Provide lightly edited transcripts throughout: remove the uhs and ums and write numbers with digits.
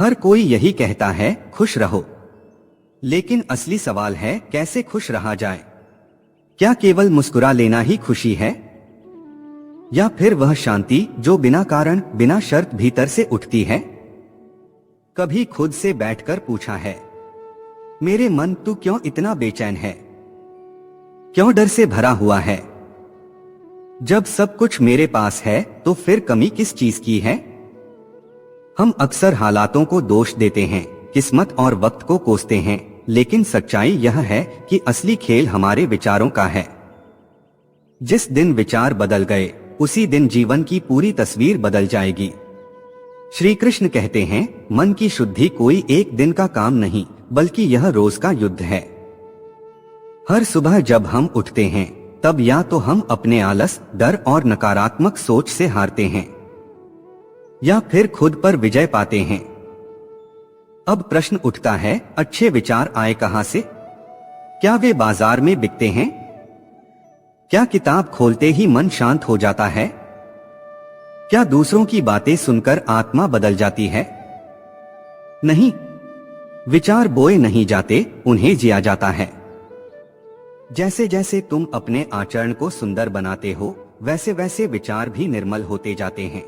हर कोई यही कहता है खुश रहो, लेकिन असली सवाल है कैसे खुश रहा जाए। क्या केवल मुस्कुरा लेना ही खुशी है, या फिर वह शांति जो बिना कारण बिना शर्त भीतर से उठती है? कभी खुद से बैठकर पूछा है, मेरे मन तू क्यों इतना बेचैन है, क्यों डर से भरा हुआ है? जब सब कुछ मेरे पास है तो फिर कमी किस चीज की है? हम अक्सर हालातों को दोष देते हैं, किस्मत और वक्त को कोसते हैं, लेकिन सच्चाई यह है कि असली खेल हमारे विचारों का है। जिस दिन विचार बदल गए उसी दिन जीवन की पूरी तस्वीर बदल जाएगी। श्री कृष्ण कहते हैं, मन की शुद्धि कोई एक दिन का काम नहीं, बल्कि यह रोज का युद्ध है। हर सुबह जब हम उठते हैं तब या तो हम अपने आलस, डर और नकारात्मक सोच से हारते हैं, या फिर खुद पर विजय पाते हैं। अब प्रश्न उठता है, अच्छे विचार आए कहां से? क्या वे बाजार में बिकते हैं? क्या किताब खोलते ही मन शांत हो जाता है? क्या दूसरों की बातें सुनकर आत्मा बदल जाती है? नहीं, विचार बोए नहीं जाते, उन्हें जिया जाता है। जैसे जैसे तुम अपने आचरण को सुंदर बनाते हो, वैसे वैसे विचार भी निर्मल होते जाते हैं।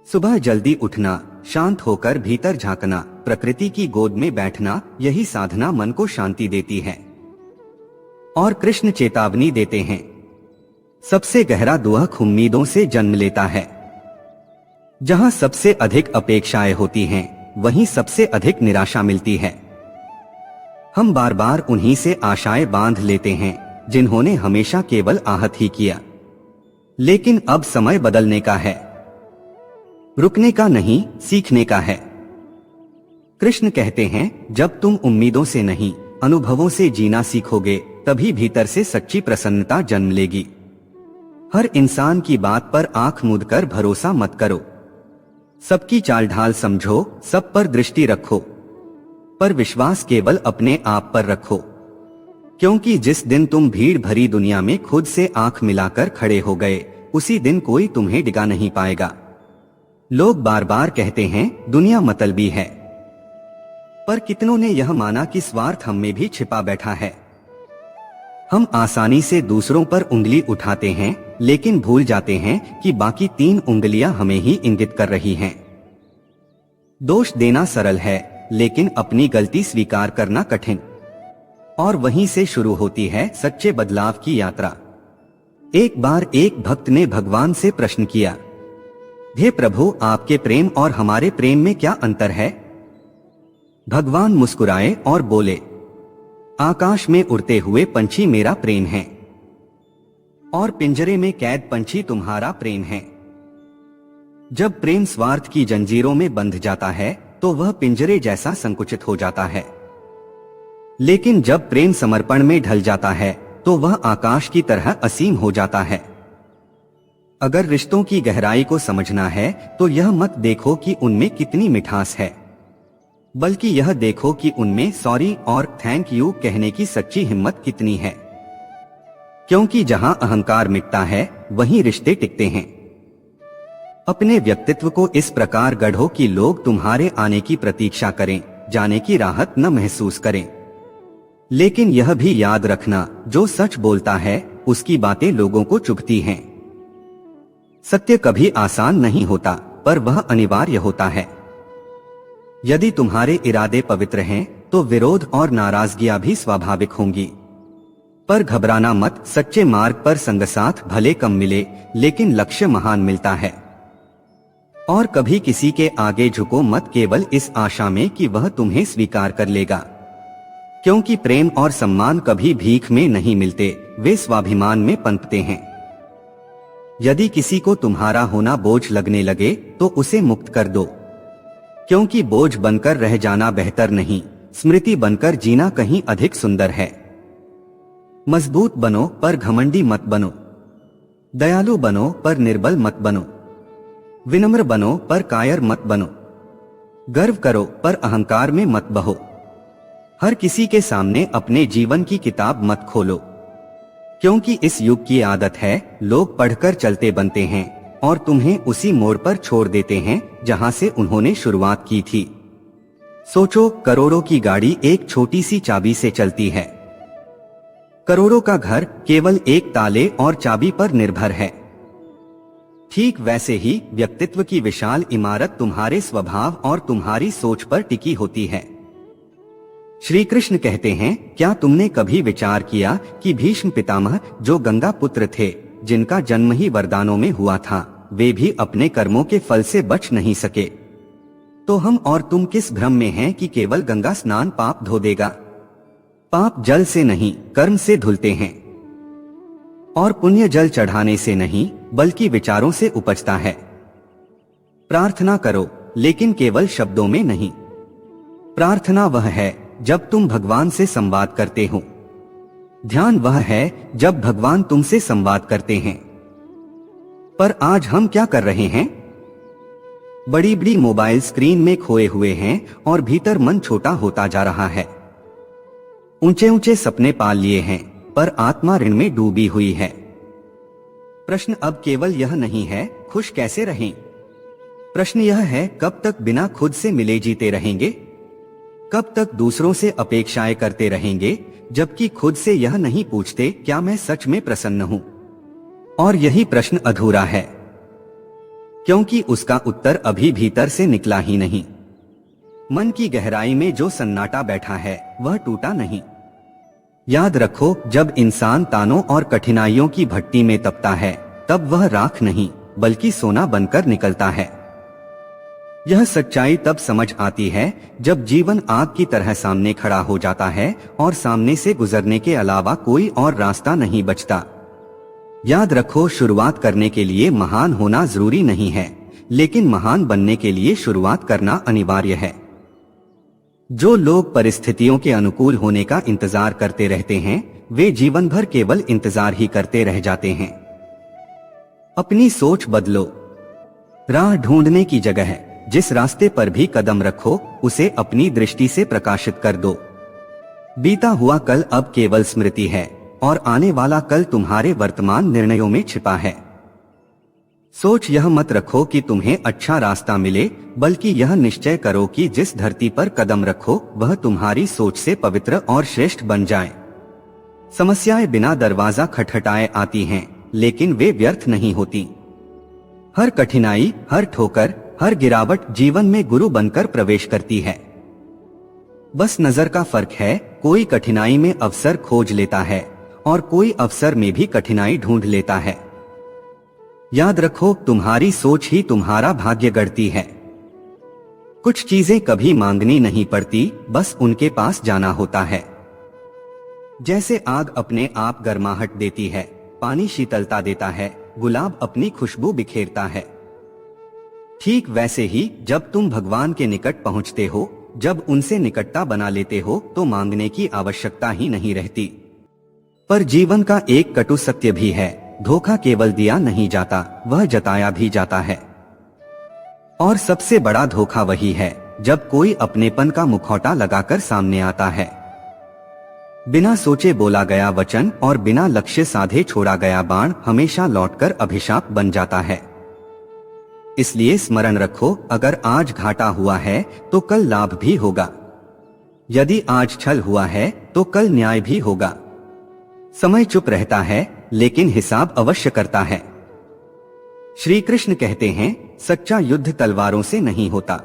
सुबह जल्दी उठना, शांत होकर भीतर झांकना, प्रकृति की गोद में बैठना, यही साधना मन को शांति देती है। और कृष्ण चेतावनी देते हैं, सबसे गहरा दुख उम्मीदों से जन्म लेता है। जहां सबसे अधिक अपेक्षाएं होती हैं, वहीं सबसे अधिक निराशा मिलती है। हम बार बार उन्हीं से आशाएं बांध लेते हैं जिन्होंने हमेशा केवल आहत ही किया। लेकिन अब समय बदलने का है, रुकने का नहीं, सीखने का है। कृष्ण कहते हैं, जब तुम उम्मीदों से नहीं, अनुभवों से जीना सीखोगे, तभी भीतर से सच्ची प्रसन्नता जन्म लेगी। हर इंसान की बात पर आंख मूंद कर भरोसा मत करो। सबकी चाल ढाल समझो, सब पर दृष्टि रखो, पर विश्वास केवल अपने आप पर रखो। क्योंकि जिस दिन तुम भीड़ भरी दुनिया में खुद से आंख मिलाकर खड़े हो गए, उसी दिन कोई तुम्हें डिगा नहीं पाएगा। लोग बार बार कहते हैं दुनिया मतलबी है, पर कितनों ने यह माना कि स्वार्थ हम में भी छिपा बैठा है। हम आसानी से दूसरों पर उंगली उठाते हैं, लेकिन भूल जाते हैं कि बाकी 3 उंगलियां हमें ही इंगित कर रही हैं। दोष देना सरल है, लेकिन अपनी गलती स्वीकार करना कठिन। और वहीं से शुरू होती है सच्चे बदलाव की यात्रा। एक बार एक भक्त ने भगवान से प्रश्न किया, हे प्रभु, आपके प्रेम और हमारे प्रेम में क्या अंतर है? भगवान मुस्कुराए और बोले, आकाश में उड़ते हुए पंछी मेरा प्रेम है, और पिंजरे में कैद पंछी तुम्हारा प्रेम है। जब प्रेम स्वार्थ की जंजीरों में बंध जाता है तो वह पिंजरे जैसा संकुचित हो जाता है, लेकिन जब प्रेम समर्पण में ढल जाता है तो वह आकाश की तरह असीम हो जाता है। अगर रिश्तों की गहराई को समझना है तो यह मत देखो कि उनमें कितनी मिठास है, बल्कि यह देखो कि उनमें सॉरी और थैंक यू कहने की सच्ची हिम्मत कितनी है। क्योंकि जहां अहंकार मिटता है वहीं रिश्ते टिकते हैं। अपने व्यक्तित्व को इस प्रकार गढ़ो कि लोग तुम्हारे आने की प्रतीक्षा करें, जाने की राहत न महसूस करें। लेकिन यह भी याद रखना, जो सच बोलता है उसकी बातें लोगों को चुभती हैं। सत्य कभी आसान नहीं होता, पर वह अनिवार्य होता है। यदि तुम्हारे इरादे पवित्र हैं तो विरोध और नाराजगियां भी स्वाभाविक होंगी। पर घबराना मत, सच्चे मार्ग पर संगसाथ भले कम मिले, लेकिन लक्ष्य महान मिलता है। और कभी किसी के आगे झुको मत, केवल इस आशा में कि वह तुम्हें स्वीकार कर लेगा। क्योंकि प्रेम और सम्मान कभी भीख में नहीं मिलते, वे स्वाभिमान में पनपते हैं। यदि किसी को तुम्हारा होना बोझ लगने लगे तो उसे मुक्त कर दो, क्योंकि बोझ बनकर रह जाना बेहतर नहीं, स्मृति बनकर जीना कहीं अधिक सुंदर है। मजबूत बनो पर घमंडी मत बनो, दयालु बनो पर निर्बल मत बनो, विनम्र बनो पर कायर मत बनो, गर्व करो पर अहंकार में मत बहो। हर किसी के सामने अपने जीवन की किताब मत खोलो, क्योंकि इस युग की आदत है लोग पढ़कर चलते बनते हैं, और तुम्हें उसी मोड़ पर छोड़ देते हैं जहां से उन्होंने शुरुआत की थी। सोचो, करोड़ों की गाड़ी एक छोटी सी चाबी से चलती है। करोड़ों का घर केवल एक ताले और चाबी पर निर्भर है। ठीक वैसे ही व्यक्तित्व की विशाल इमारत तुम्हारे स्वभाव और तुम्हारी सोच पर टिकी होती है। श्री कृष्ण कहते हैं, क्या तुमने कभी विचार किया कि भीष्म पितामह, जो गंगा पुत्र थे, जिनका जन्म ही वरदानों में हुआ था, वे भी अपने कर्मों के फल से बच नहीं सके। तो हम और तुम किस भ्रम में हैं कि केवल गंगा स्नान पाप धो देगा। पाप जल से नहीं, कर्म से धुलते हैं। और पुण्य जल चढ़ाने से नहीं, बल्कि विचारों से उपजता है। प्रार्थना करो, लेकिन केवल शब्दों में नहीं। प्रार्थना वह है जब तुम भगवान से संवाद करते हो। ध्यान वह है जब भगवान तुमसे संवाद करते हैं। पर आज हम क्या कर रहे हैं? बड़ी बड़ी मोबाइल स्क्रीन में खोए हुए हैं और भीतर मन छोटा होता जा रहा है। ऊंचे ऊंचे सपने पाल लिए हैं, पर आत्मा ऋण में डूबी हुई है। प्रश्न अब केवल यह नहीं है खुश कैसे रहें। प्रश्न यह है, कब तक बिना खुद से मिले जीते रहेंगे? कब तक दूसरों से अपेक्षाएं करते रहेंगे, जबकि खुद से यह नहीं पूछते क्या मैं सच में प्रसन्न हूं? और यही प्रश्न अधूरा है, क्योंकि उसका उत्तर अभी भीतर से निकला ही नहीं। मन की गहराई में जो सन्नाटा बैठा है वह टूटा नहीं। याद रखो, जब इंसान तानों और कठिनाइयों की भट्टी में तपता है, तब वह राख नहीं बल्कि सोना बनकर निकलता है। यह सच्चाई तब समझ आती है जब जीवन आग की तरह सामने खड़ा हो जाता है और सामने से गुजरने के अलावा कोई और रास्ता नहीं बचता। याद रखो, शुरुआत करने के लिए महान होना जरूरी नहीं है, लेकिन महान बनने के लिए शुरुआत करना अनिवार्य है। जो लोग परिस्थितियों के अनुकूल होने का इंतजार करते रहते हैं, वे जीवन भर केवल इंतजार ही करते रह जाते हैं। अपनी सोच बदलो। राह ढूंढने की जगह है, जिस रास्ते पर भी कदम रखो उसे अपनी दृष्टि से प्रकाशित कर दो। बीता हुआ कल अब केवल स्मृति है और आने वाला कल तुम्हारे वर्तमान निर्णयों में छिपा है। सोच यह मत रखो कि तुम्हें अच्छा रास्ता मिले, बल्कि यह निश्चय करो कि जिस धरती पर कदम रखो वह तुम्हारी सोच से पवित्र और श्रेष्ठ बन जाए। समस्याएं बिना दरवाजा खटखटाए आती हैं, लेकिन वे व्यर्थ नहीं होती। हर कठिनाई, हर ठोकर, हर गिरावट जीवन में गुरु बनकर प्रवेश करती है। बस नजर का फर्क है, कोई कठिनाई में अवसर खोज लेता है और कोई अवसर में भी कठिनाई ढूंढ लेता है। याद रखो, तुम्हारी सोच ही तुम्हारा भाग्य गढ़ती है। कुछ चीजें कभी मांगनी नहीं पड़ती, बस उनके पास जाना होता है। जैसे आग अपने आप गर्माहट देती है, पानी शीतलता देता है, गुलाब अपनी खुशबू बिखेरता है। ठीक वैसे ही जब तुम भगवान के निकट पहुंचते हो, जब उनसे निकटता बना लेते हो, तो मांगने की आवश्यकता ही नहीं रहती। पर जीवन का एक कटु सत्य भी है, धोखा केवल दिया नहीं जाता, वह जताया भी जाता है। और सबसे बड़ा धोखा वही है जब कोई अपनेपन का मुखौटा लगाकर सामने आता है। बिना सोचे बोला गया वचन और बिना लक्ष्य साधे छोड़ा गया बाण हमेशा लौटकर अभिशाप बन जाता है। इसलिए स्मरण रखो, अगर आज घाटा हुआ है तो कल लाभ भी होगा। यदि आज छल हुआ है तो कल न्याय भी होगा। समय चुप रहता है, लेकिन हिसाब अवश्य करता है। श्री कृष्ण कहते हैं, सच्चा युद्ध तलवारों से नहीं होता।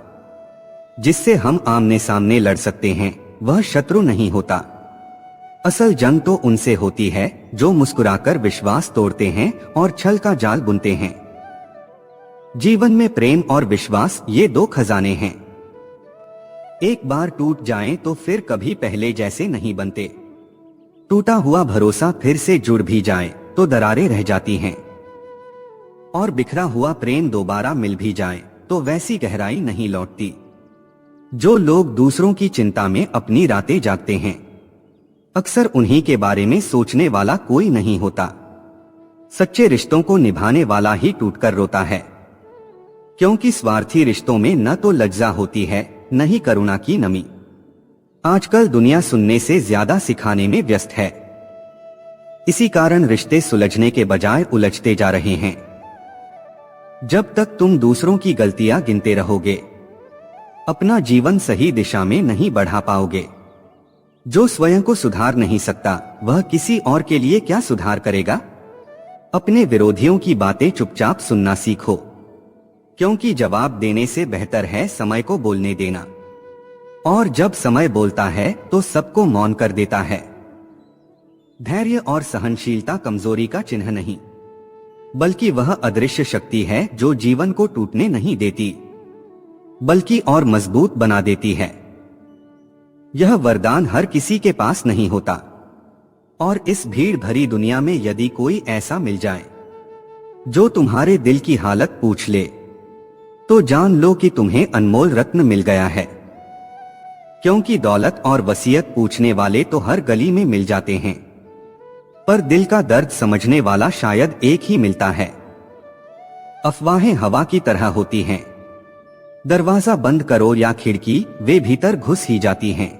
जिससे हम आमने सामने लड़ सकते हैं वह शत्रु नहीं होता। असल जंग तो उनसे होती है जो मुस्कुराकर विश्वास तोड़ते हैं और छल का जाल बुनते हैं। जीवन में प्रेम और विश्वास ये दो खजाने हैं। एक बार टूट जाएं तो फिर कभी पहले जैसे नहीं बनते। टूटा हुआ भरोसा फिर से जुड़ भी जाए तो दरारें रह जाती हैं। और बिखरा हुआ प्रेम दोबारा मिल भी जाए तो वैसी गहराई नहीं लौटती। जो लोग दूसरों की चिंता में अपनी रातें जागते हैं, अक्सर उन्हीं के बारे में सोचने वाला कोई नहीं होता। सच्चे रिश्तों को निभाने वाला ही टूटकर रोता है, क्योंकि स्वार्थी रिश्तों में न तो लज्जा होती है न ही करुणा की नमी। आजकल दुनिया सुनने से ज्यादा सिखाने में व्यस्त है। इसी कारण रिश्ते सुलझने के बजाय उलझते जा रहे हैं। जब तक तुम दूसरों की गलतियां गिनते रहोगे, अपना जीवन सही दिशा में नहीं बढ़ा पाओगे। जो स्वयं को सुधार नहीं सकता, वह किसी और के लिए क्या सुधार करेगा? अपने विरोधियों की बातें चुपचाप सुनना सीखो, क्योंकि जवाब देने से बेहतर है समय को बोलने देना। और जब समय बोलता है तो सबको मौन कर देता है। धैर्य और सहनशीलता कमजोरी का चिन्ह नहीं, बल्कि वह अदृश्य शक्ति है जो जीवन को टूटने नहीं देती, बल्कि और मजबूत बना देती है। यह वरदान हर किसी के पास नहीं होता, और इस भीड़ भरी दुनिया में यदि कोई ऐसा मिल जाए जो तुम्हारे दिल की हालत पूछ ले, तो जान लो कि तुम्हें अनमोल रत्न मिल गया है। क्योंकि दौलत और वसीयत पूछने वाले तो हर गली में मिल जाते हैं, पर दिल का दर्द समझने वाला शायद एक ही मिलता है। अफवाहें हवा की तरह होती हैं। दरवाजा बंद करो या खिड़की, वे भीतर घुस ही जाती हैं।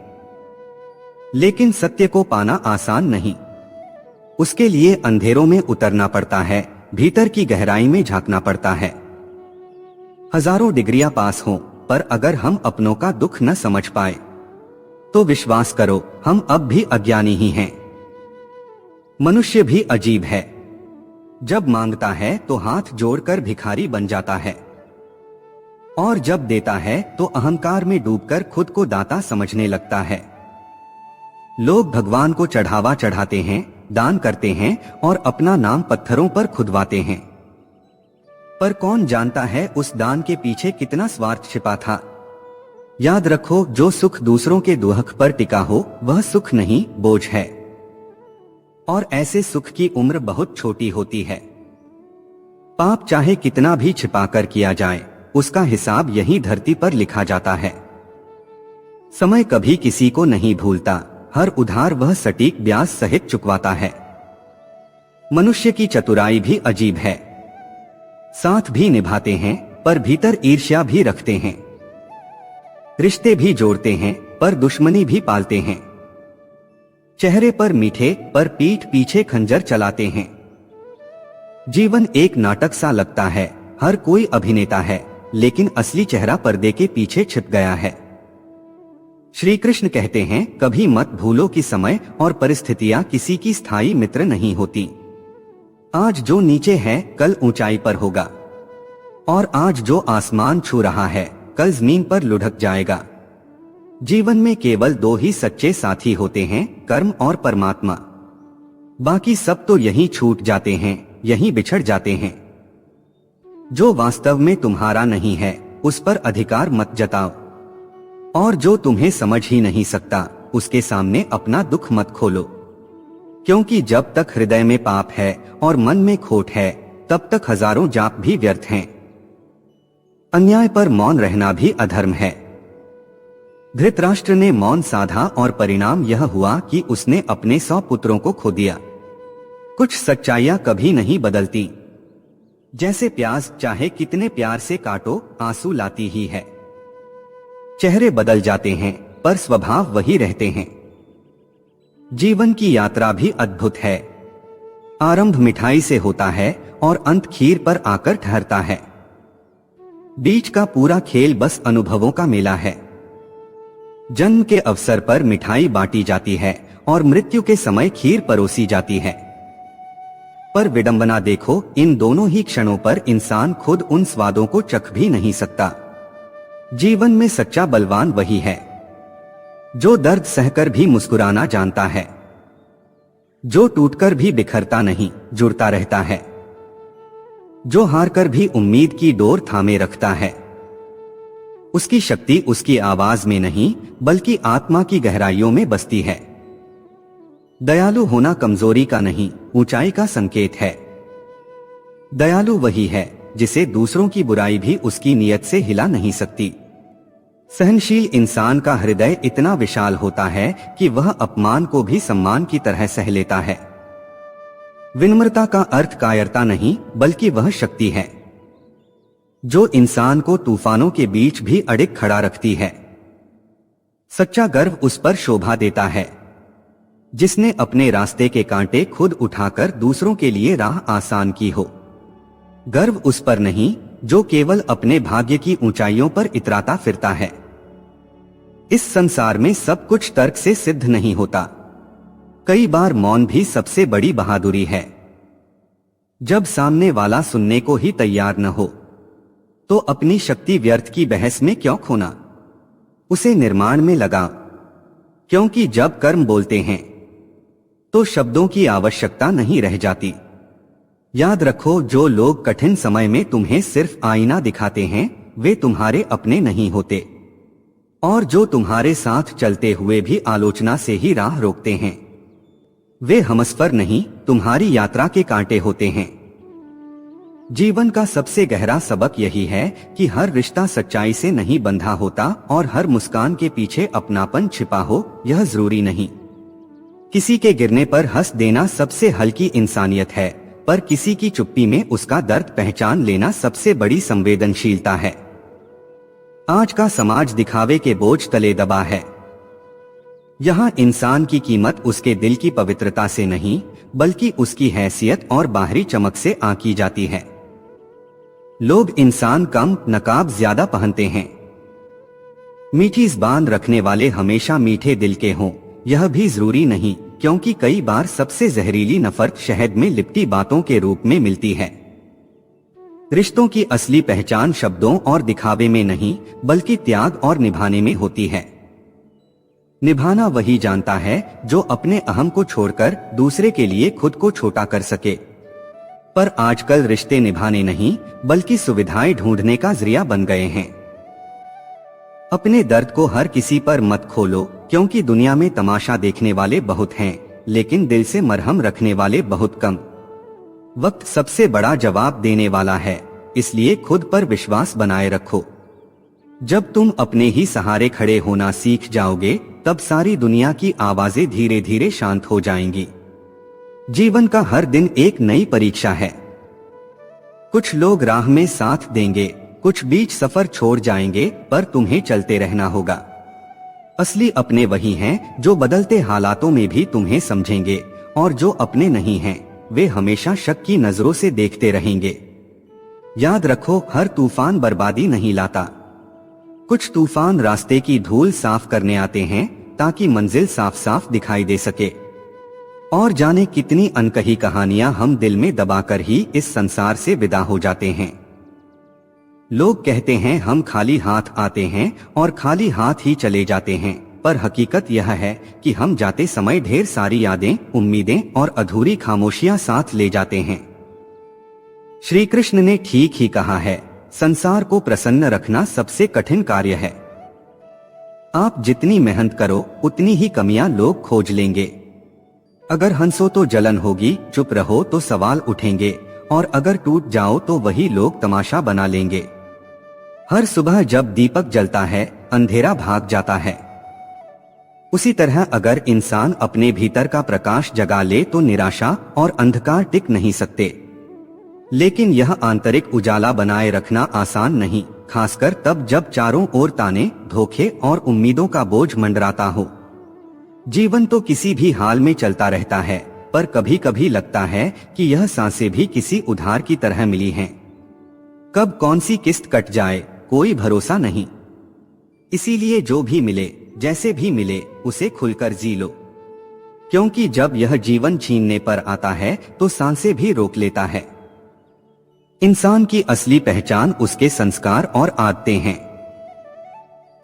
लेकिन सत्य को पाना आसान नहीं। उसके लिए अंधेरों में उतरना पड़ता है, भीतर की गहराई में झांकना पड़ता है। हजारों डिग्रियां पास हों, पर अगर हम अपनों का दुख न समझ पाए, तो विश्वास करो, हम अब भी अज्ञानी ही हैं। मनुष्य भी अजीब है। जब मांगता है तो हाथ जोड़कर भिखारी बन जाता है, और जब देता है तो अहंकार में डूबकर खुद को दाता समझने लगता है। लोग भगवान को चढ़ावा चढ़ाते हैं, दान करते हैं और अपना नाम पत्थरों पर खुदवाते हैं, पर कौन जानता है उस दान के पीछे कितना स्वार्थ छिपा था। याद रखो, जो सुख दूसरों के दुहक पर टिका हो वह सुख नहीं, बोझ है। और ऐसे सुख की उम्र बहुत छोटी होती है। पाप चाहे कितना भी छिपाकर किया जाए, उसका हिसाब यही धरती पर लिखा जाता है। समय कभी किसी को नहीं भूलता, हर उधार वह सटीक ब्याज सहित चुकवाता है। मनुष्य की चतुराई भी अजीब है। साथ भी निभाते हैं, पर भीतर ईर्ष्या भी रखते हैं। रिश्ते भी जोड़ते हैं, पर दुश्मनी भी पालते हैं। चेहरे पर मीठे, पर पीठ पीछे खंजर चलाते हैं। जीवन एक नाटक सा लगता है, हर कोई अभिनेता है, लेकिन असली चेहरा पर्दे के पीछे छिप गया है। श्री कृष्ण कहते हैं, कभी मत भूलो कि समय और परिस्थितियां किसी की स्थायी मित्र नहीं होती। आज जो नीचे है कल ऊंचाई पर होगा, और आज जो आसमान छू रहा है कल जमीन पर लुढ़क जाएगा। जीवन में केवल दो ही सच्चे साथी होते हैं, कर्म और परमात्मा। बाकी सब तो यहीं छूट जाते हैं, यहीं बिछड़ जाते हैं। जो वास्तव में तुम्हारा नहीं है उस पर अधिकार मत जताओ, और जो तुम्हें समझ ही नहीं सकता उसके सामने अपना दुख मत खोलो। क्योंकि जब तक हृदय में पाप है और मन में खोट है, तब तक हजारों जाप भी व्यर्थ हैं। अन्याय पर मौन रहना भी अधर्म है। धृतराष्ट्र ने मौन साधा और परिणाम यह हुआ कि उसने अपने 100 पुत्रों को खो दिया। कुछ सच्चाइयां कभी नहीं बदलती। जैसे प्याज चाहे कितने प्यार से काटो, आंसू लाती ही है। चेहरे बदल जाते हैं, पर स्वभाव वही रहते हैं। जीवन की यात्रा भी अद्भुत है। आरंभ मिठाई से होता है और अंत खीर पर आकर ठहरता है। बीच का पूरा खेल बस अनुभवों का मेला है। जन्म के अवसर पर मिठाई बांटी जाती है और मृत्यु के समय खीर परोसी जाती है। पर विडंबना देखो, इन दोनों ही क्षणों पर इंसान खुद उन स्वादों को चख भी नहीं सकता। जीवन में सच्चा बलवान वही है जो दर्द सहकर भी मुस्कुराना जानता है, जो टूटकर भी बिखरता नहीं, जुड़ता रहता है, जो हारकर भी उम्मीद की डोर थामे रखता है। उसकी शक्ति उसकी आवाज में नहीं, बल्कि आत्मा की गहराइयों में बसती है। दयालु होना कमजोरी का नहीं, ऊंचाई का संकेत है। दयालु वही है जिसे दूसरों की बुराई भी उसकी नियत से हिला नहीं सकती। सहनशील इंसान का हृदय इतना विशाल होता है कि वह अपमान को भी सम्मान की तरह सह लेता है। विनम्रता का अर्थ कायरता नहीं, बल्कि वह शक्ति है जो इंसान को तूफानों के बीच भी अडिग खड़ा रखती है। सच्चा गर्व उस पर शोभा देता है जिसने अपने रास्ते के कांटे खुद उठाकर दूसरों के लिए राह आसान की हो। गर्व उस पर नहीं जो केवल अपने भाग्य की ऊंचाइयों पर इतराता फिरता है। इस संसार में सब कुछ तर्क से सिद्ध नहीं होता। कई बार मौन भी सबसे बड़ी बहादुरी है। जब सामने वाला सुनने को ही तैयार न हो, तो अपनी शक्ति व्यर्थ की बहस में क्यों खोना, उसे निर्माण में लगा। क्योंकि जब कर्म बोलते हैं तो शब्दों की आवश्यकता नहीं रह जाती। याद रखो, जो लोग कठिन समय में तुम्हें सिर्फ आईना दिखाते हैं, वे तुम्हारे अपने नहीं होते। और जो तुम्हारे साथ चलते हुए भी आलोचना से ही राह रोकते हैं, वे हमसफर नहीं, तुम्हारी यात्रा के कांटे होते हैं। जीवन का सबसे गहरा सबक यही है कि हर रिश्ता सच्चाई से नहीं बंधा होता और हर मुस्कान के पीछे अपनापन छिपा हो, यह जरूरी नहीं। किसी के गिरने पर हंस देना सबसे हल्की इंसानियत है, पर किसी की चुप्पी में उसका दर्द पहचान लेना सबसे बड़ी संवेदनशीलता है। आज का समाज दिखावे के बोझ तले दबा है। यहाँ इंसान की कीमत उसके दिल की पवित्रता से नहीं, बल्कि उसकी हैसियत और बाहरी चमक से आंकी जाती है। लोग इंसान कम, नकाब ज्यादा पहनते हैं। मीठी ज़बान रखने वाले हमेशा मीठे दिल के हों, यह भी जरूरी नहीं, क्योंकि कई बार सबसे जहरीली नफरत शहद में लिपटी बातों के रूप में मिलती है। रिश्तों की असली पहचान शब्दों और दिखावे में नहीं, बल्कि त्याग और निभाने में होती है। निभाना वही जानता है जो अपने अहम को छोड़कर दूसरे के लिए खुद को छोटा कर सके। पर आजकल रिश्ते निभाने नहीं, बल्कि सुविधाएं ढूंढने का जरिया बन गए हैं। अपने दर्द को हर किसी पर मत खोलो, क्योंकि दुनिया में तमाशा देखने वाले बहुत हैं, लेकिन दिल से मरहम रखने वाले बहुत कम। वक्त सबसे बड़ा जवाब देने वाला है, इसलिए खुद पर विश्वास बनाए रखो। जब तुम अपने ही सहारे खड़े होना सीख जाओगे, तब सारी दुनिया की आवाजें धीरे धीरे शांत हो जाएंगी। जीवन का हर दिन एक नई परीक्षा है। कुछ लोग राह में साथ देंगे, कुछ बीच सफर छोड़ जाएंगे, पर तुम्हें चलते रहना होगा। असली अपने वही हैं जो बदलते हालातों में भी तुम्हें समझेंगे, और जो अपने नहीं हैं, वे हमेशा शक की नजरों से देखते रहेंगे। याद रखो, हर तूफान बर्बादी नहीं लाता। कुछ तूफान रास्ते की धूल साफ करने आते हैं, ताकि मंजिल साफ साफ दिखाई दे सके। और जाने कितनी अनकही कहानियां हम दिल में दबाकर ही इस संसार से विदा हो जाते हैं। लोग कहते हैं हम खाली हाथ आते हैं और खाली हाथ ही चले जाते हैं, पर हकीकत यह है कि हम जाते समय ढेर सारी यादें, उम्मीदें और अधूरी खामोशियां साथ ले जाते हैं। श्री कृष्ण ने ठीक ही कहा है, संसार को प्रसन्न रखना सबसे कठिन कार्य है। आप जितनी मेहनत करो, उतनी ही कमियां लोग खोज लेंगे। अगर हंसो तो जलन होगी, चुप रहो तो सवाल उठेंगे, और अगर टूट जाओ तो वही लोग तमाशा बना लेंगे। हर सुबह जब दीपक जलता है, अंधेरा भाग जाता है। उसी तरह अगर इंसान अपने भीतर का प्रकाश जगा ले तो निराशा और अंधकार टिक नहीं सकते। लेकिन यह आंतरिक उजाला बनाए रखना आसान नहीं, खासकर तब जब चारों ओर ताने, धोखे और उम्मीदों का बोझ मंडराता हो। जीवन तो किसी भी हाल में चलता रहता है, पर कभी कभी लगता है कि यह सांसें भी किसी उधार की तरह मिली हैं। कब कौन सी किस्त कट जाए, कोई भरोसा नहीं। इसीलिए जो भी मिले, जैसे भी मिले, उसे खुलकर जी लो। क्योंकि जब यह जीवन छीनने पर आता है तो सांसें भी रोक लेता है। इंसान की असली पहचान उसके संस्कार और आदतें हैं।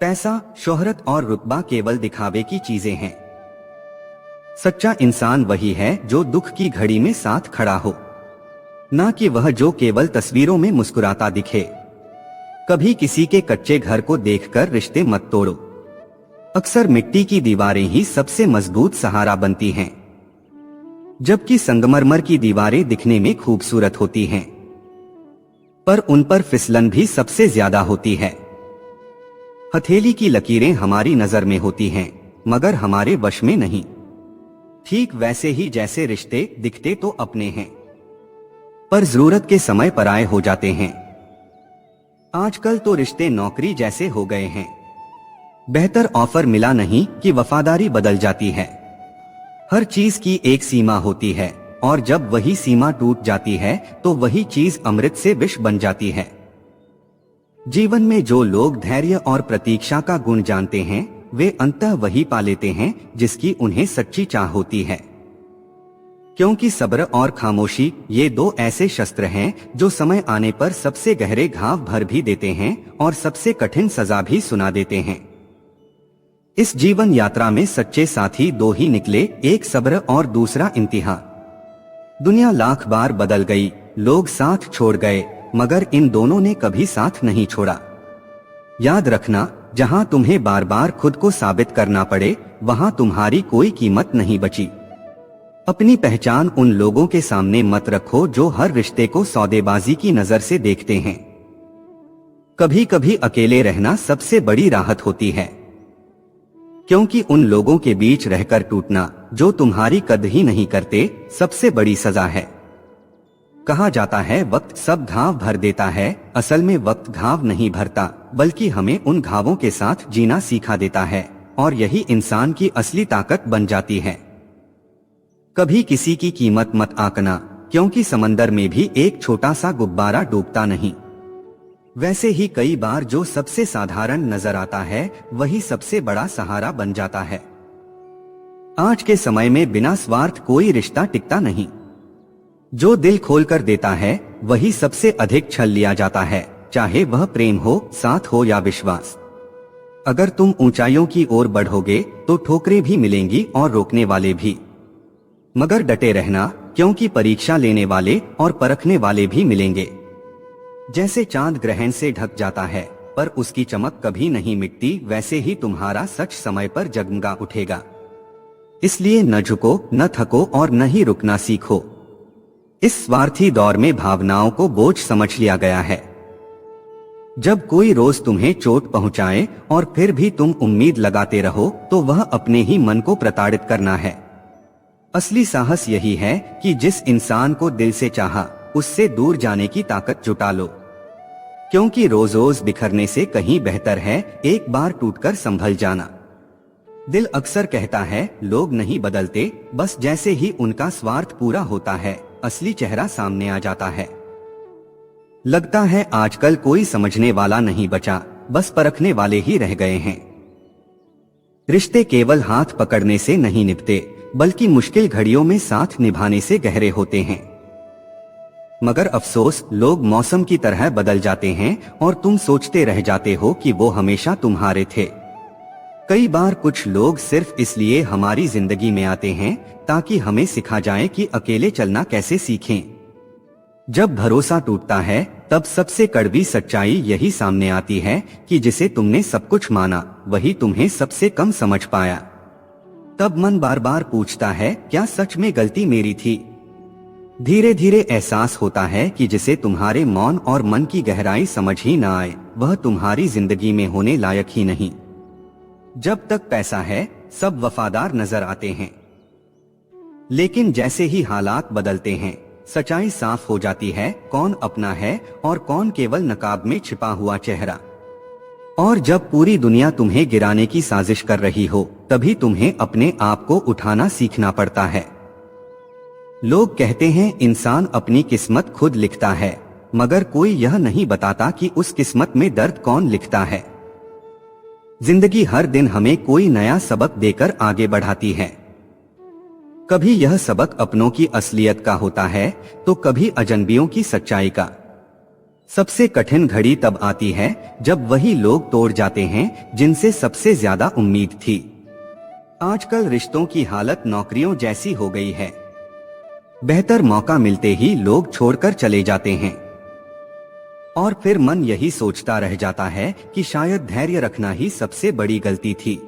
पैसा, शोहरत और रुतबा केवल दिखावे की चीजें हैं। सच्चा इंसान वही है जो दुख की घड़ी में साथ खड़ा हो, ना कि वह जो केवल तस्वीरों में मुस्कुराता दिखे। कभी किसी के कच्चे घर को देखकर रिश्ते मत तोड़ो। अक्सर मिट्टी की दीवारें ही सबसे मजबूत सहारा बनती हैं, जबकि संगमरमर की दीवारें दिखने में खूबसूरत होती हैं, पर उन पर फिसलन भी सबसे ज्यादा होती है। हथेली की लकीरें हमारी नजर में होती हैं, मगर हमारे वश में नहीं। ठीक वैसे ही जैसे रिश्ते दिखते तो अपने हैं, पर जरूरत के समय पराये हो जाते हैं। आजकल तो रिश्ते नौकरी जैसे हो गए हैं। बेहतर ऑफर मिला नहीं कि वफादारी बदल जाती है। हर चीज की एक सीमा होती है, और जब वही सीमा टूट जाती है तो वही चीज अमृत से विष बन जाती है। जीवन में जो लोग धैर्य और प्रतीक्षा का गुण जानते हैं वे अंततः वही पा लेते हैं जिसकी उन्हें सच्ची चाह होती है। क्योंकि सब्र और खामोशी ये दो ऐसे शस्त्र हैं जो समय आने पर सबसे गहरे घाव भर भी देते हैं और सबसे कठिन सजा भी सुना देते हैं। इस जीवन यात्रा में सच्चे साथी दो ही निकले, एक सब्र और दूसरा इम्तिहान। दुनिया लाख बार बदल गई, लोग साथ छोड़ गए, मगर इन दोनों ने कभी साथ नहीं छोड़ा। याद रखना, जहां तुम्हें बार बार खुद को साबित करना पड़े वहां तुम्हारी कोई कीमत नहीं बची। अपनी पहचान उन लोगों के सामने मत रखो जो हर रिश्ते को सौदेबाजी की नजर से देखते हैं। कभी कभी अकेले रहना सबसे बड़ी राहत होती है, क्योंकि उन लोगों के बीच रहकर टूटना जो तुम्हारी कद्र ही नहीं करते सबसे बड़ी सजा है। कहा जाता है वक्त सब घाव भर देता है, असल में वक्त घाव नहीं भरता बल्कि हमें उन घावों के साथ जीना सिखा देता है, और यही इंसान की असली ताकत बन जाती है। कभी किसी की कीमत मत आंकना, क्योंकि समंदर में भी एक छोटा सा गुब्बारा डूबता नहीं। वैसे ही कई बार जो सबसे साधारण नजर आता है वही सबसे बड़ा सहारा बन जाता है। आज के समय में बिना स्वार्थ कोई रिश्ता टिकता नहीं। जो दिल खोलकर देता है वही सबसे अधिक छल लिया जाता है, चाहे वह प्रेम हो, साथ हो या विश्वास। अगर तुम ऊंचाइयों की ओर बढ़ोगे तो ठोकरें भी मिलेंगी और रोकने वाले भी, मगर डटे रहना, क्योंकि परीक्षा लेने वाले और परखने वाले भी मिलेंगे। जैसे चांद ग्रहण से ढक जाता है पर उसकी चमक कभी नहीं मिटती, वैसे ही तुम्हारा सच समय पर जगमगा उठेगा। इसलिए न झुको, न थको और न ही रुकना सीखो। इस स्वार्थी दौर में भावनाओं को बोझ समझ लिया गया है। जब कोई रोज तुम्हें चोट पहुंचाए और फिर भी तुम उम्मीद लगाते रहो तो वह अपने ही मन को प्रताड़ित करना है। असली साहस यही है कि जिस इंसान को दिल से चाहा उससे दूर जाने की ताकत जुटा लो, क्योंकि रोज रोज बिखरने से कहीं बेहतर है एक बार टूटकर संभल जाना। दिल अक्सर कहता है लोग नहीं बदलते, बस जैसे ही उनका स्वार्थ पूरा होता है असली चेहरा सामने आ जाता है। लगता है आजकल कोई समझने वाला नहीं बचा, बस परखने वाले ही रह गए हैं। रिश्ते केवल हाथ पकड़ने से नहीं निभते बल्कि मुश्किल घड़ियों में साथ निभाने से गहरे होते हैं। मगर अफसोस, लोग मौसम की तरह बदल जाते हैं और तुम सोचते रह जाते हो कि वो हमेशा तुम्हारे थे। कई बार कुछ लोग सिर्फ इसलिए हमारी जिंदगी में आते हैं ताकि हमें सिखा जाए कि अकेले चलना कैसे सीखें। जब भरोसा टूटता है तब सबसे कड़वी सच्चाई यही सामने आती है कि जिसे तुमने सब कुछ माना वही तुम्हें सबसे कम समझ पाया। तब मन बार बार पूछता है क्या सच में गलती मेरी थी। धीरे धीरे एहसास होता है कि जिसे तुम्हारे मौन और मन की गहराई समझ ही ना आए वह तुम्हारी जिंदगी में होने लायक ही नहीं। जब तक पैसा है सब वफादार नजर आते हैं, लेकिन जैसे ही हालात बदलते हैं सच्चाई साफ हो जाती है, कौन अपना है और कौन केवल नकाब में छिपा हुआ चेहरा। और जब पूरी दुनिया तुम्हें गिराने की साजिश कर रही हो तभी तुम्हें अपने आप को उठाना सीखना पड़ता है। लोग कहते हैं इंसान अपनी किस्मत खुद लिखता है, मगर कोई यह नहीं बताता कि उस किस्मत में दर्द कौन लिखता है। जिंदगी हर दिन हमें कोई नया सबक देकर आगे बढ़ाती है। कभी यह सबक अपनों की असलियत का होता है तो कभी अजनबियों की सच्चाई का। सबसे कठिन घड़ी तब आती है जब वही लोग तोड़ जाते हैं जिनसे सबसे ज्यादा उम्मीद थी। आजकल रिश्तों की हालत नौकरियों जैसी हो गई है। बेहतर मौका मिलते ही लोग छोड़कर चले जाते हैं और फिर मन यही सोचता रह जाता है कि शायद धैर्य रखना ही सबसे बड़ी गलती थी।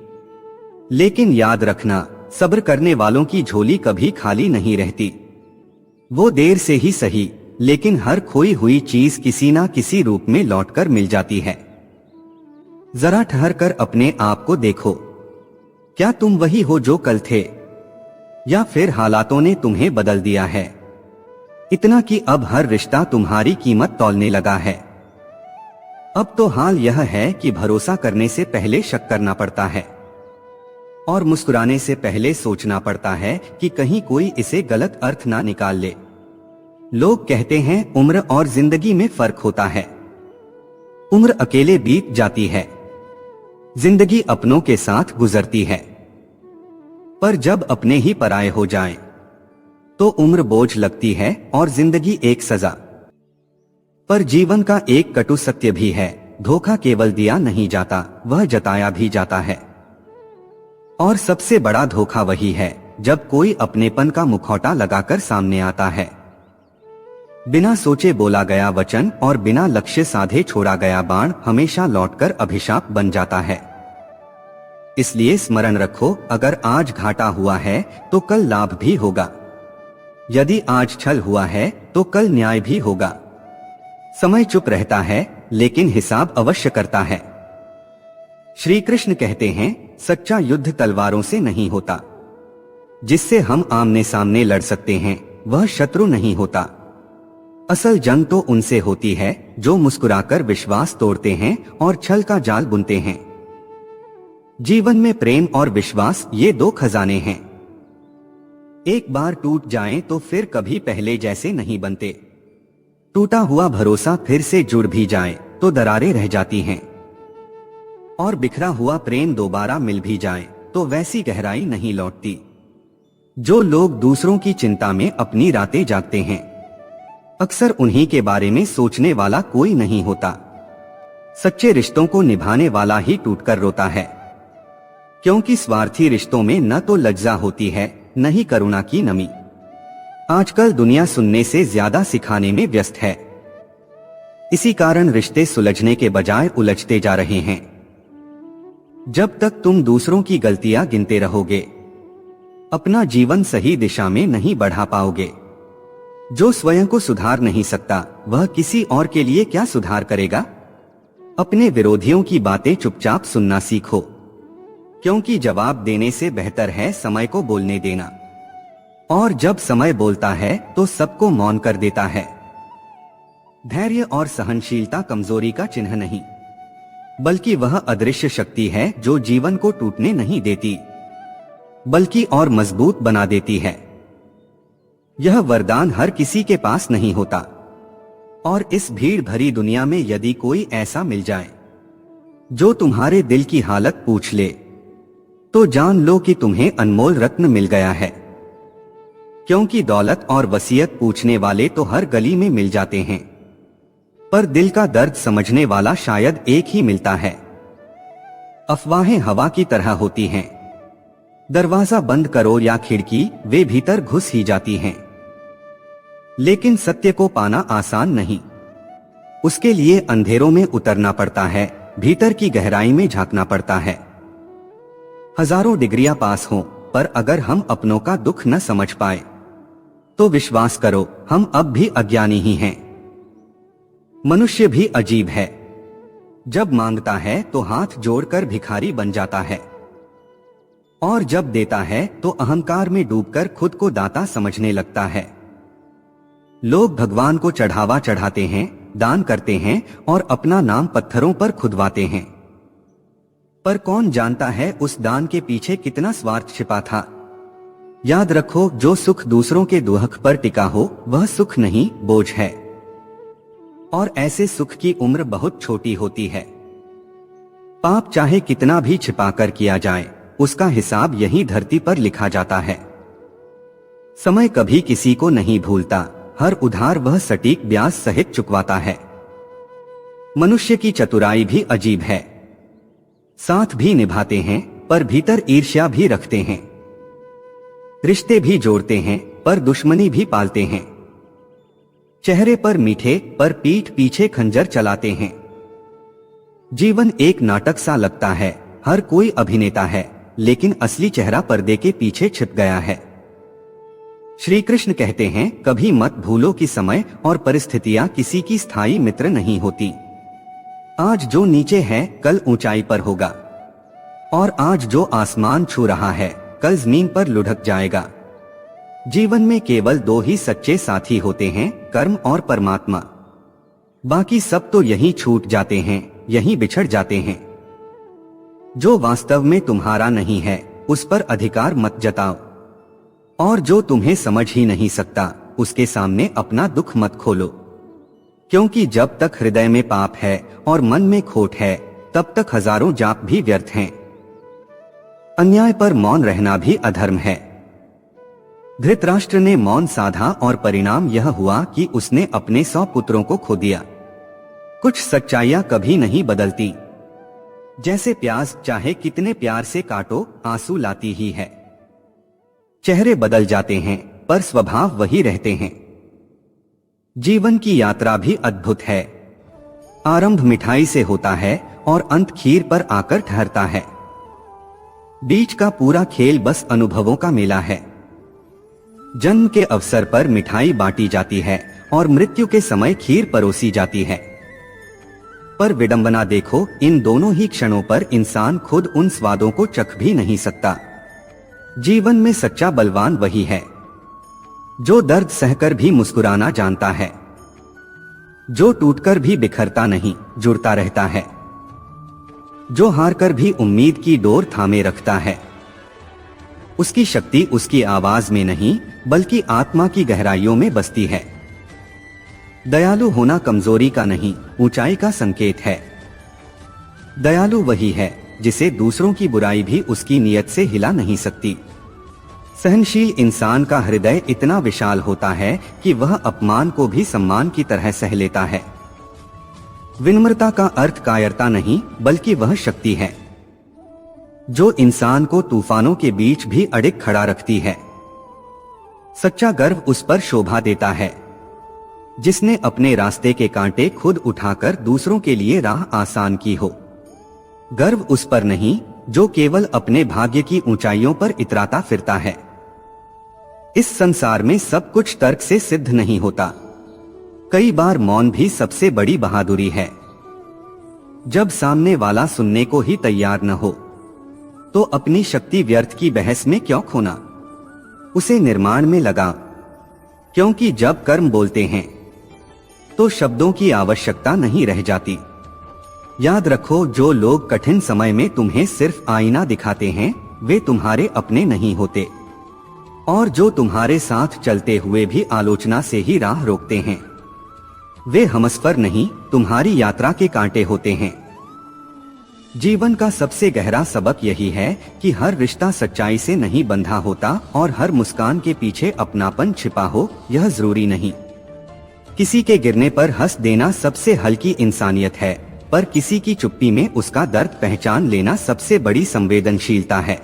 लेकिन याद रखना, सब्र करने वालों की झोली कभी खाली नहीं रहती। वो देर से ही सही, लेकिन हर खोई हुई चीज किसी ना किसी रूप में लौटकर मिल जाती है। जरा ठहर कर अपने आप को देखो, क्या तुम वही हो जो कल थे, या फिर हालातों ने तुम्हें बदल दिया है इतना कि अब हर रिश्ता तुम्हारी कीमत तौलने लगा है। अब तो हाल यह है कि भरोसा करने से पहले शक करना पड़ता है और मुस्कुराने से पहले सोचना पड़ता है कि कहीं कोई इसे गलत अर्थ ना निकाल ले। लोग कहते हैं उम्र और जिंदगी में फर्क होता है, उम्र अकेले बीत जाती है, जिंदगी अपनों के साथ गुजरती है। पर जब अपने ही पराये हो जाएं, तो उम्र बोझ लगती है और जिंदगी एक सजा। पर जीवन का एक कटु सत्य भी है, धोखा केवल दिया नहीं जाता, वह जताया भी जाता है। और सबसे बड़ा धोखा वही है जब कोई अपनेपन का मुखौटा लगाकर सामने आता है। बिना सोचे बोला गया वचन और बिना लक्ष्य साधे छोड़ा गया बाण हमेशा लौटकर अभिशाप बन जाता है। इसलिए स्मरण रखो, अगर आज घाटा हुआ है तो कल लाभ भी होगा। यदि आज छल हुआ है तो कल न्याय भी होगा। समय चुप रहता है लेकिन हिसाब अवश्य करता है। श्री कृष्ण कहते हैं, सच्चा युद्ध तलवारों से नहीं होता। जिससे हम आमने सामने लड़ सकते हैं वह शत्रु नहीं होता। असल जंग तो उनसे होती है जो मुस्कुराकर विश्वास तोड़ते हैं और छल का जाल बुनते हैं। जीवन में प्रेम और विश्वास ये दो खजाने हैं। एक बार टूट जाएं तो फिर कभी पहले जैसे नहीं बनते। टूटा हुआ भरोसा फिर से जुड़ भी जाए तो दरारें रह जाती हैं। और बिखरा हुआ प्रेम दोबारा मिल भी जाए तो वैसी गहराई नहीं लौटती। जो लोग दूसरों की चिंता में अपनी रातें जागते हैं, अक्सर उन्हीं के बारे में सोचने वाला कोई नहीं होता। सच्चे रिश्तों को निभाने वाला ही टूटकर रोता है, क्योंकि स्वार्थी रिश्तों में न तो लज्जा होती है न ही करुणा की नमी। आजकल दुनिया सुनने से ज्यादा सिखाने में व्यस्त है। इसी कारण रिश्ते सुलझने के बजाय उलझते जा रहे हैं। जब तक तुम दूसरों की गलतियां गिनते रहोगे, अपना जीवन सही दिशा में नहीं बढ़ा पाओगे। जो स्वयं को सुधार नहीं सकता वह किसी और के लिए क्या सुधार करेगा। अपने विरोधियों की बातें चुपचाप सुनना सीखो, क्योंकि जवाब देने से बेहतर है समय को बोलने देना। और जब समय बोलता है तो सबको मौन कर देता है। धैर्य और सहनशीलता कमजोरी का चिन्ह नहीं, बल्कि वह अदृश्य शक्ति है जो जीवन को टूटने नहीं देती, बल्कि और मजबूत बना देती है। यह वरदान हर किसी के पास नहीं होता। और इस भीड़ भरी दुनिया में यदि कोई ऐसा मिल जाए जो तुम्हारे दिल की हालत पूछ ले, तो जान लो कि तुम्हें अनमोल रत्न मिल गया है। क्योंकि दौलत और वसीयत पूछने वाले तो हर गली में मिल जाते हैं, पर दिल का दर्द समझने वाला शायद एक ही मिलता है। अफवाहें हवा की तरह होती हैं। दरवाजा बंद करो या खिड़की, वे भीतर घुस ही जाती हैं। लेकिन सत्य को पाना आसान नहीं। उसके लिए अंधेरों में उतरना पड़ता है, भीतर की गहराई में झांकना पड़ता है। हजारों डिग्रियां पास हों, पर अगर हम अपनों का दुख न समझ पाए तो विश्वास करो हम अब भी अज्ञानी ही हैं। मनुष्य भी अजीब है। जब मांगता है तो हाथ जोड़कर भिखारी बन जाता है, और जब देता है तो अहंकार में डूबकर खुद को दाता समझने लगता है। लोग भगवान को चढ़ावा चढ़ाते हैं, दान करते हैं और अपना नाम पत्थरों पर खुदवाते हैं, पर कौन जानता है उस दान के पीछे कितना स्वार्थ छिपा था। याद रखो, जो सुख दूसरों के दुख पर टिका हो वह सुख नहीं, बोझ है। और ऐसे सुख की उम्र बहुत छोटी होती है। पाप चाहे कितना भी छिपाकर किया जाए, उसका हिसाब यही धरती पर लिखा जाता है। समय कभी किसी को नहीं भूलता, हर उधार वह सटीक ब्याज सहित चुकवाता है। मनुष्य की चतुराई भी अजीब है। साथ भी निभाते हैं पर भीतर ईर्ष्या भी रखते हैं। रिश्ते भी जोड़ते हैं पर दुश्मनी भी पालते हैं। चेहरे पर मीठे पर पीठ पीछे खंजर चलाते हैं। जीवन एक नाटक सा लगता है, हर कोई अभिनेता है, लेकिन असली चेहरा पर्दे के पीछे छिप गया है। श्री कृष्ण कहते हैं, कभी मत भूलो कि समय और परिस्थितियां किसी की स्थायी मित्र नहीं होती। आज जो नीचे है कल ऊंचाई पर होगा, और आज जो आसमान छू रहा है कल जमीन पर लुढ़क जाएगा। जीवन में केवल दो ही सच्चे साथी होते हैं, कर्म और परमात्मा। बाकी सब तो यहीं छूट जाते हैं, यहीं बिछड़ जाते हैं। जो वास्तव में तुम्हारा नहीं है उस पर अधिकार मत जताओ, और जो तुम्हें समझ ही नहीं सकता उसके सामने अपना दुख मत खोलो। क्योंकि जब तक हृदय में पाप है और मन में खोट है, तब तक हजारों जाप भी व्यर्थ हैं। अन्याय पर मौन रहना भी अधर्म है। धृतराष्ट्र ने मौन साधा और परिणाम यह हुआ कि उसने अपने 100 पुत्रों को खो दिया। कुछ सच्चाइयां कभी नहीं बदलती। जैसे प्याज चाहे कितने प्यार से काटो, आंसू लाती ही है। चेहरे बदल जाते हैं पर स्वभाव वही रहते हैं। जीवन की यात्रा भी अद्भुत है। आरंभ मिठाई से होता है और अंत खीर पर आकर ठहरता है। बीच का पूरा खेल बस अनुभवों का मेला है। जन्म के अवसर पर मिठाई बांटी जाती है और मृत्यु के समय खीर परोसी जाती है। पर विडंबना देखो, इन दोनों ही क्षणों पर इंसान खुद उन स्वादों को चख भी नहीं सकता। जीवन में सच्चा बलवान वही है जो दर्द सहकर भी मुस्कुराना जानता है, जो टूटकर भी बिखरता नहीं, जुड़ता रहता है, जो हारकर भी उम्मीद की डोर थामे रखता है। उसकी शक्ति उसकी आवाज में नहीं बल्कि आत्मा की गहराइयों में बसती है। दयालु होना कमजोरी का नहीं, ऊंचाई का संकेत है। दयालु वही है जिसे दूसरों की बुराई भी उसकी नीयत से हिला नहीं सकती। सहनशील इंसान का हृदय इतना विशाल होता है कि वह अपमान को भी सम्मान की तरह सह लेता है। विनम्रता का अर्थ कायरता नहीं बल्कि वह शक्ति है जो इंसान को तूफानों के बीच भी अडिग खड़ा रखती है। सच्चा गर्व उस पर शोभा देता है जिसने अपने रास्ते के कांटे खुद उठाकर दूसरों के लिए राह आसान की हो। गर्व उस पर नहीं जो केवल अपने भाग्य की ऊंचाइयों पर इतराता फिरता है। इस संसार में सब कुछ तर्क से सिद्ध नहीं होता। कई बार मौन भी सबसे बड़ी बहादुरी है। जब सामने वाला सुनने को ही तैयार न हो तो अपनी शक्ति व्यर्थ की बहस में क्यों खोना, उसे निर्माण में लगा। क्योंकि जब कर्म बोलते हैं तो शब्दों की आवश्यकता नहीं रह जाती। याद रखो, जो लोग कठिन समय में तुम्हें सिर्फ आईना दिखाते हैं वे तुम्हारे अपने नहीं होते, और जो तुम्हारे साथ चलते हुए भी आलोचना से ही राह रोकते हैं वे हमसफर नहीं तुम्हारी यात्रा के कांटे होते हैं। जीवन का सबसे गहरा सबक यही है कि हर रिश्ता सच्चाई से नहीं बंधा होता और हर मुस्कान के पीछे अपनापन छिपा हो यह जरूरी नहीं। किसी के गिरने पर हंस देना सबसे हल्की इंसानियत है, पर किसी की चुप्पी में उसका दर्द पहचान लेना सबसे बड़ी संवेदनशीलता है।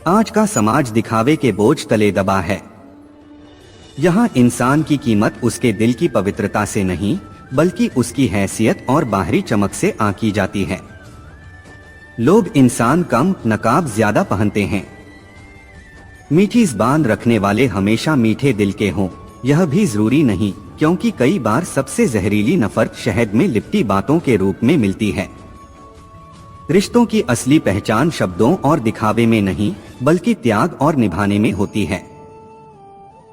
आज का समाज दिखावे के बोझ तले दबा है। यहाँ इंसान की कीमत उसके दिल की पवित्रता से नहीं बल्कि उसकी हैसियत और बाहरी चमक से आंकी जाती है। लोग इंसान कम, नकाब ज्यादा पहनते हैं। मीठी ज़बान रखने वाले हमेशा मीठे दिल के हों यह भी जरूरी नहीं, क्योंकि कई बार सबसे जहरीली नफरत शहद में लिपटी बातों के रूप में मिलती है। रिश्तों की असली पहचान शब्दों और दिखावे में नहीं बल्कि त्याग और निभाने में होती है।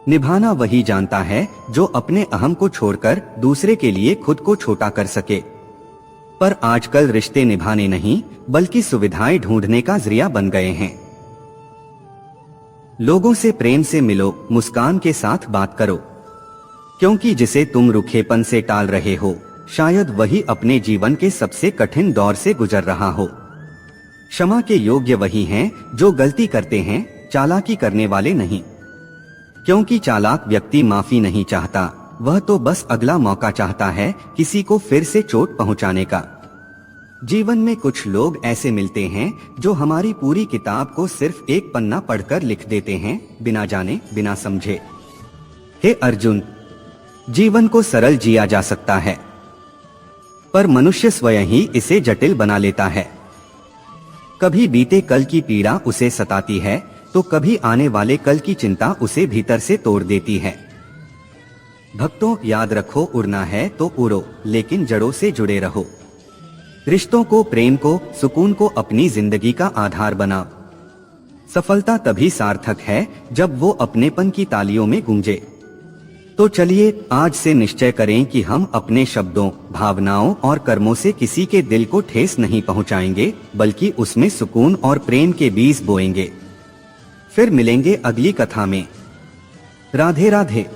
निभाना वही जानता है जो अपने अहम को छोड़कर दूसरे के लिए खुद को छोटा कर सके। पर आजकल रिश्ते निभाने नहीं बल्कि सुविधाएं ढूंढने का जरिया बन गए हैं। लोगों से प्रेम से मिलो, मुस्कान के साथ बात करो, क्योंकि जिसे तुम रुखेपन से टाल रहे हो शायद वही अपने जीवन के सबसे कठिन दौर से गुजर रहा हो। क्षमा के योग्य वही हैं जो गलती करते हैं, चालाकी करने वाले नहीं। क्योंकि चालाक व्यक्ति माफी नहीं चाहता, वह तो बस अगला मौका चाहता है किसी को फिर से चोट पहुंचाने का। जीवन में कुछ लोग ऐसे मिलते हैं जो हमारी पूरी किताब को सिर्फ एक पन्ना पढ़कर लिख देते हैं, बिना जाने बिना समझे। हे अर्जुन, जीवन को सरल जिया जा सकता है पर मनुष्य स्वयं ही इसे जटिल बना लेता है। कभी बीते कल की पीड़ा उसे सताती है तो कभी आने वाले कल की चिंता उसे भीतर से तोड़ देती है। भक्तों, याद रखो, उड़ना है तो उड़ो, लेकिन जड़ों से जुड़े रहो। रिश्तों को, प्रेम को, सुकून को अपनी जिंदगी का आधार बनाओ। सफलता तभी सार्थक है जब वो अपनेपन की तालियों में गूंजे। तो चलिए आज से निश्चय करें कि हम अपने शब्दों, भावनाओं और कर्मों से किसी के दिल को ठेस नहीं पहुंचाएंगे बल्कि उसमें सुकून और प्रेम के बीज बोएंगे। फिर मिलेंगे अगली कथा में। राधे राधे।